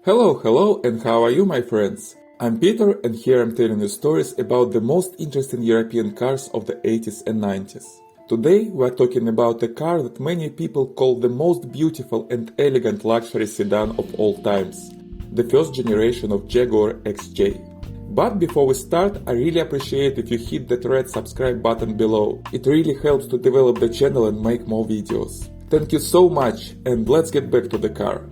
Hello, and how are you, my friends? I'm Peter, and here I'm telling you stories about the most interesting European cars of the 80s and 90s. Today, we're talking about a car that many people call the most beautiful and elegant luxury sedan of all times, the first generation of Jaguar XJ. But before we start, I really appreciate if you hit that red subscribe button below. It really helps to develop the channel and make more videos. Thank you so much, and let's get back to the car.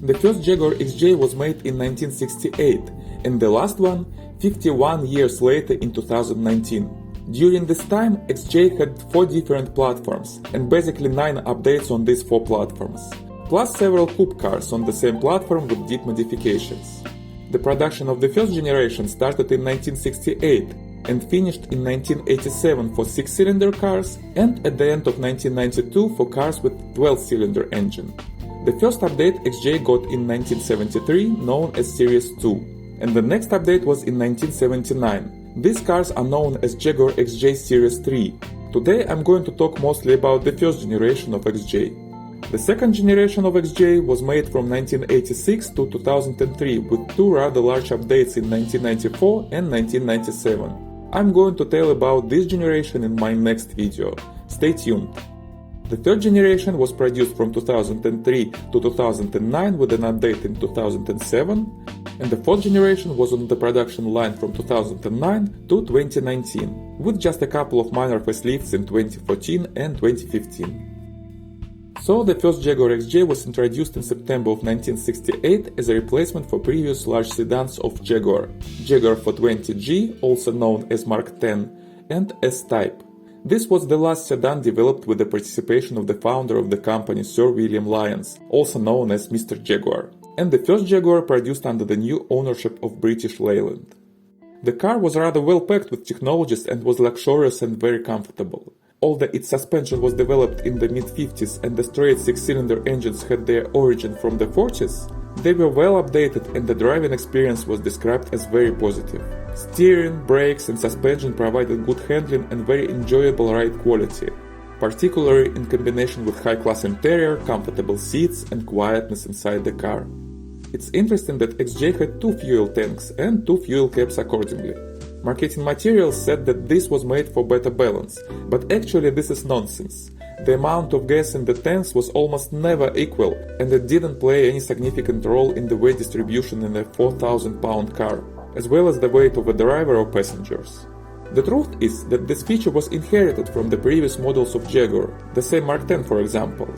The first Jaguar XJ was made in 1968, and the last one 51 years later in 2019. During this time, XJ had 4 different platforms, and basically 9 updates on these 4 platforms, plus several coupe cars on the same platform with deep modifications. The production of the first generation started in 1968 and finished in 1987 for 6-cylinder cars, and at the end of 1992 for cars with 12-cylinder engine. The first update XJ got in 1973, known as Series 2, and the next update was in 1979. These cars are known as Jaguar XJ Series 3. Today I'm going to talk mostly about the first generation of XJ. The second generation of XJ was made from 1986 to 2003 with 2 rather large updates in 1994 and 1997. I'm going to tell about this generation in my next video. Stay tuned. The third generation was produced from 2003 to 2009 with an update in 2007, and the fourth generation was on the production line from 2009 to 2019, with just a couple of minor facelifts in 2014 and 2015. So the first Jaguar XJ was introduced in September of 1968 as a replacement for previous large sedans of Jaguar, Jaguar 420G, also known as Mark X, and S-Type. This was the last sedan developed with the participation of the founder of the company, Sir William Lyons, also known as Mr. Jaguar, and the first Jaguar produced under the new ownership of British Leyland. The car was rather well packed with technologies and was luxurious and very comfortable. Although its suspension was developed in the mid-50s and the straight 6-cylinder engines had their origin from the 40s, they were well updated and the driving experience was described as very positive. Steering, brakes and suspension provided good handling and very enjoyable ride quality, particularly in combination with high-class interior, comfortable seats and quietness inside the car. It's interesting that XJ had 2 fuel tanks and 2 fuel caps accordingly. Marketing materials said that this was made for better balance, but actually this is nonsense. The amount of gas in the tanks was almost never equal, and it didn't play any significant role in the weight distribution in a 4,000-pound car, as well as the weight of a driver or passengers. The truth is that this feature was inherited from the previous models of Jaguar, the same Mark X for example.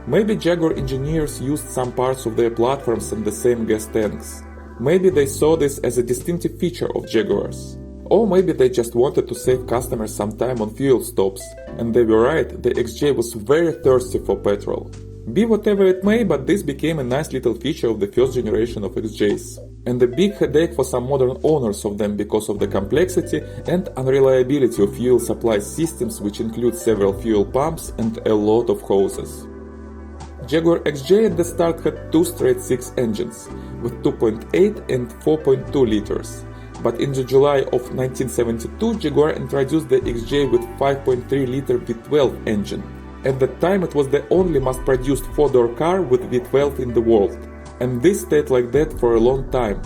Maybe Jaguar engineers used some parts of their platforms in the same gas tanks. Maybe they saw this as a distinctive feature of Jaguars. Or maybe they just wanted to save customers some time on fuel stops, and they were right, the XJ was very thirsty for petrol. Be whatever it may, but this became a nice little feature of the first generation of XJs, and a big headache for some modern owners of them because of the complexity and unreliability of fuel supply systems, which include several fuel pumps and a lot of hoses. Jaguar XJ at the start had 2 straight-six engines, with 2.8 and 4.2 liters. But in July of 1972, Jaguar introduced the XJ with 5.3-liter V12 engine. At that time it was the only mass-produced 4-door car with V12 in the world, and this stayed like that for a long time.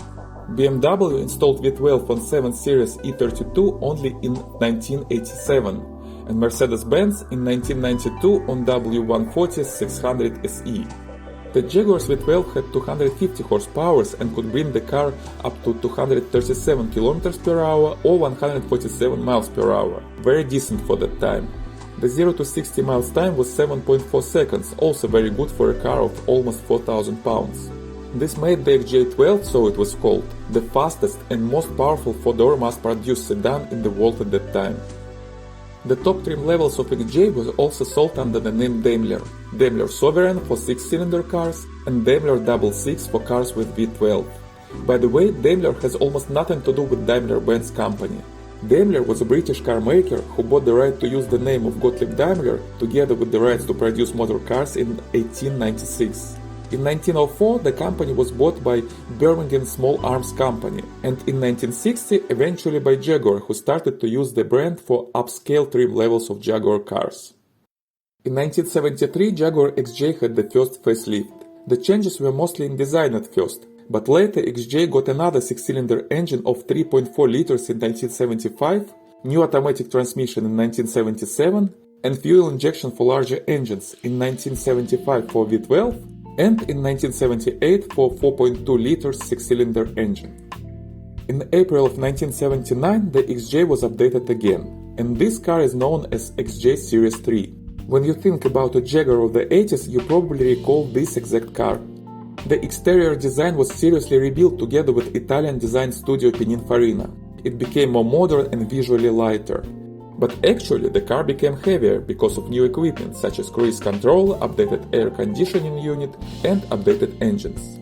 BMW installed V12 on 7 Series E32 only in 1987, and Mercedes-Benz in 1992 on W140 600 SE. The Jaguar's V12 had 250 horsepower and could bring the car up to 237 km per hour or 147 miles per hour, very decent for that time. The 0 to 60 miles time was 7.4 seconds, also very good for a car of almost 4,000 pounds. This made the XJ12, so it was called, the fastest and most powerful 4-door mass-produced sedan in the world at that time. The top trim levels of XJ was also sold under the name Daimler, Daimler Sovereign for 6-cylinder cars and Daimler Double Six for cars with V12. By the way, Daimler has almost nothing to do with Daimler-Benz company. Daimler was a British car maker who bought the right to use the name of Gottlieb Daimler together with the rights to produce motor cars in 1896. In 1904, the company was bought by Birmingham Small Arms Company, and in 1960 eventually by Jaguar, who started to use the brand for upscale trim levels of Jaguar cars. In 1973, Jaguar XJ had the first facelift. The changes were mostly in design at first, But later XJ got another 6-cylinder engine of 3.4 liters in 1975, new automatic transmission in 1977, and fuel injection for larger engines in 1975 for V12 and in 1978 for 4.2 liters 6-cylinder engine. In April of 1979 the XJ was updated again, and this car is known as XJ Series 3. When you think about a Jaguar of the 80s, you probably recall this exact car. The exterior design was seriously rebuilt together with Italian design studio Pininfarina. It became more modern and visually lighter. But actually the car became heavier because of new equipment such as cruise control, updated air conditioning unit and updated engines.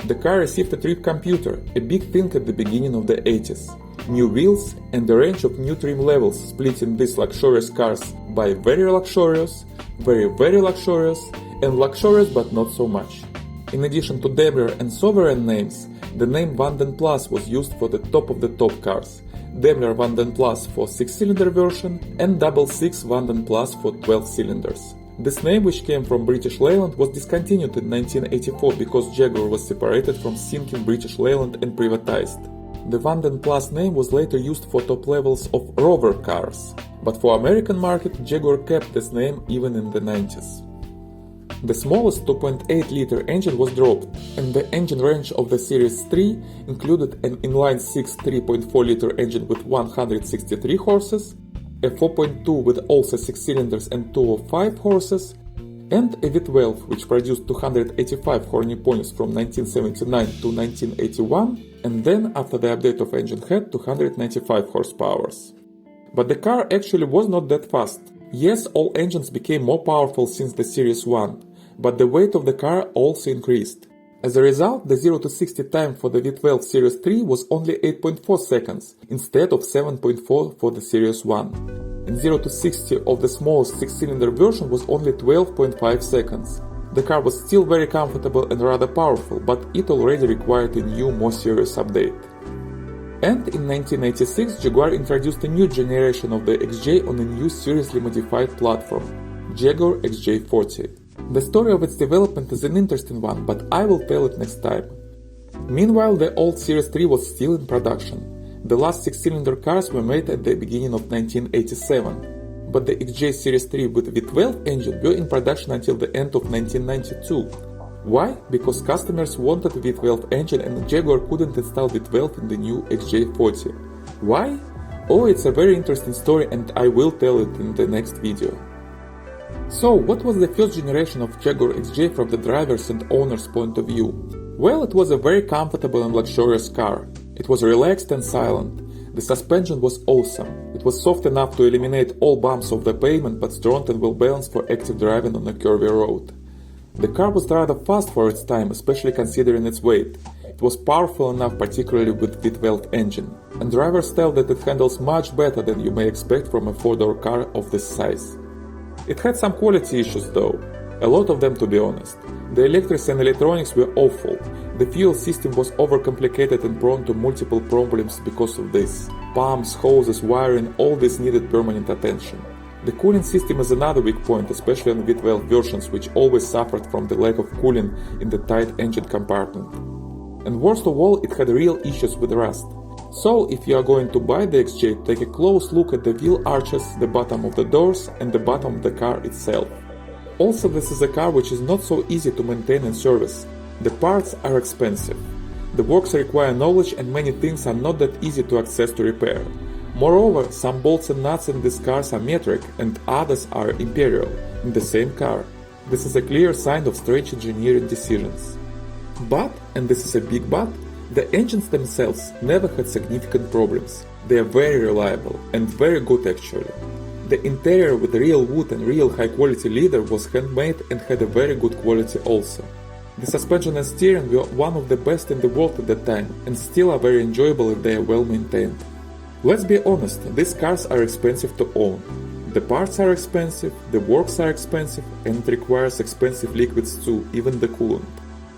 The car received a trip computer, a big thing at the beginning of the 80s. New wheels and a range of new trim levels, splitting these luxurious cars by very luxurious, very luxurious, and luxurious but not so much. In addition to Daimler and Sovereign names, the name Vanden Plus was used for the top of the top cars. Daimler Vanden Plus for 6-cylinder version and Double 6 Vanden Plus for 12 cylinders. This name, which came from British Leyland, was discontinued in 1984 because Jaguar was separated from sinking British Leyland and privatized. The Vanden Plus name was later used for top levels of Rover cars, but for American market Jaguar kept this name even in the 90s. The smallest 2.8-liter engine was dropped, and the engine range of the Series 3 included an inline-6 3.4-liter engine with 163 horses, a 4.2 with also 6 cylinders and 205 horses, and a V12 which produced 285 horny ponies from 1979 to 1981, and then after the update of engine had 295 horsepower. But the car actually was not that fast. Yes, all engines became more powerful since the Series 1, but the weight of the car also increased. As a result, the 0 to 60 time for the V12 Series 3 was only 8.4 seconds, instead of 7.4 for the Series 1. And 0 to 60 of the smallest 6-cylinder version was only 12.5 seconds. The car was still very comfortable and rather powerful, but it already required a new, more serious update. And in 1986, Jaguar introduced a new generation of the XJ on a new seriously modified platform, Jaguar XJ40. The story of its development is an interesting one, but I will tell it next time. Meanwhile, the old Series 3 was still in production. The last 6-cylinder cars were made at the beginning of 1987, but the XJ Series 3 with V12 engine were in production until the end of 1992. Why? Because customers wanted a V12 engine and Jaguar couldn't install V12 in the new XJ40. Why? Oh, it's a very interesting story and I will tell it in the next video. So, what was the first generation of Jaguar XJ from the driver's and owner's point of view? Well, it was a very comfortable and luxurious car. It was relaxed and silent. The suspension was awesome. It was soft enough to eliminate all bumps of the pavement but strong and well balanced for active driving on a curvy road. The car was rather fast for its time, especially considering its weight. It was powerful enough, particularly with V12 engine, and drivers tell that it handles much better than you may expect from a 4-door car of this size. It had some quality issues though, a lot of them to be honest. The electrics and electronics were awful. The fuel system was overcomplicated and prone to multiple problems because of this. Pumps, hoses, wiring, all this needed permanent attention. The cooling system is another weak point, especially on V12 versions, which always suffered from the lack of cooling in the tight engine compartment. And worst of all, it had real issues with rust. So, if you are going to buy the XJ, take a close look at the wheel arches, the bottom of the doors and the bottom of the car itself. Also, this is a car which is not so easy to maintain and service. The parts are expensive. The works require knowledge and many things are not that easy to access to repair. Moreover, some bolts and nuts in these cars are metric and others are imperial in the same car. This is a clear sign of strange engineering decisions. But, and this is a big but, the engines themselves never had significant problems. They are very reliable and very good actually. The interior with real wood and real high quality leather was handmade and had a very good quality also. The suspension and steering were one of the best in the world at the time and still are very enjoyable if they are well maintained. Let's be honest, these cars are expensive to own. The parts are expensive, the works are expensive and it requires expensive liquids too, even the coolant.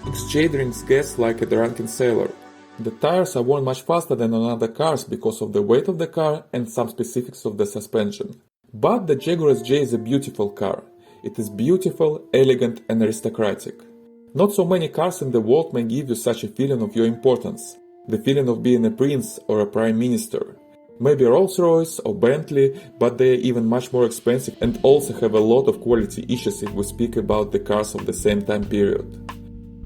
XJ drinks gas like a drunken sailor. The tires are worn much faster than on other cars because of the weight of the car and some specifics of the suspension. But the Jaguar XJ is a beautiful car. It is beautiful, elegant and aristocratic. Not so many cars in the world may give you such a feeling of your importance, the feeling of being a prince or a prime minister. Maybe Rolls-Royce or Bentley, but they are even much more expensive and also have a lot of quality issues if we speak about the cars of the same time period.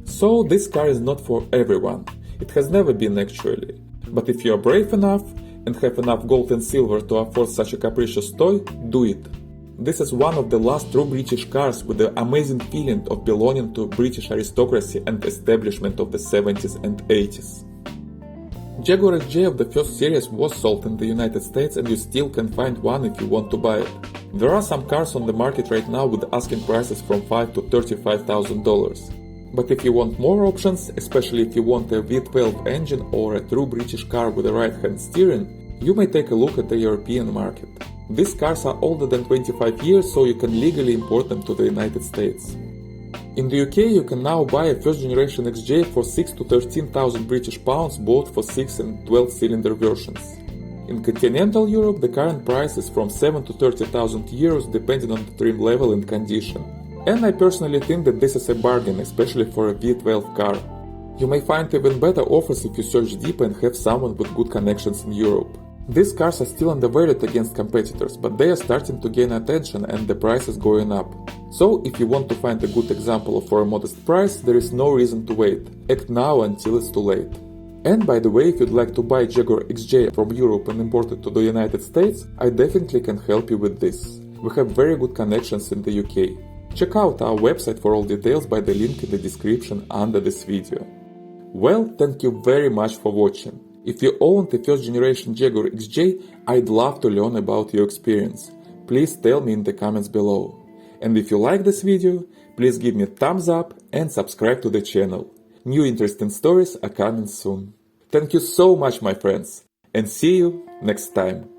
So this car is not for everyone. It has never been actually. But if you are brave enough and have enough gold and silver to afford such a capricious toy, do it. This is one of the last true British cars with the amazing feeling of belonging to British aristocracy and establishment of the 70s and 80s. Jaguar XJ of the first series was sold in the United States and you still can find one if you want to buy it. There are some cars on the market right now with asking prices from $5,000 to $35,000. But if you want more options, especially if you want a V12 engine or a true British car with a right-hand steering, you may take a look at the European market. These cars are older than 25 years, so you can legally import them to the United States. In the UK you can now buy a first generation XJ for 6,000 to 13,000 British pounds both for 6 and 12 cylinder versions. In continental Europe the current price is from 7,000 to 30,000 euros depending on the trim level and condition. And I personally think that this is a bargain, especially for a V12 car. You may find even better offers if you search deep and have someone with good connections in Europe. These cars are still undervalued against competitors, but they are starting to gain attention and the price is going up. So if you want to find a good example for a modest price, there is no reason to wait. Act now until it's too late. And by the way, if you'd like to buy Jaguar XJ from Europe and import it to the United States, I definitely can help you with this. We have very good connections in the UK. Check out our website for all details by the link in the description under this video. Well, thank you very much for watching. If you own the first generation Jaguar XJ, I'd love to learn about your experience. Please tell me in the comments below. And if you like this video, please give me a thumbs up and subscribe to the channel. New interesting stories are coming soon. Thank you so much my friends, and see you next time.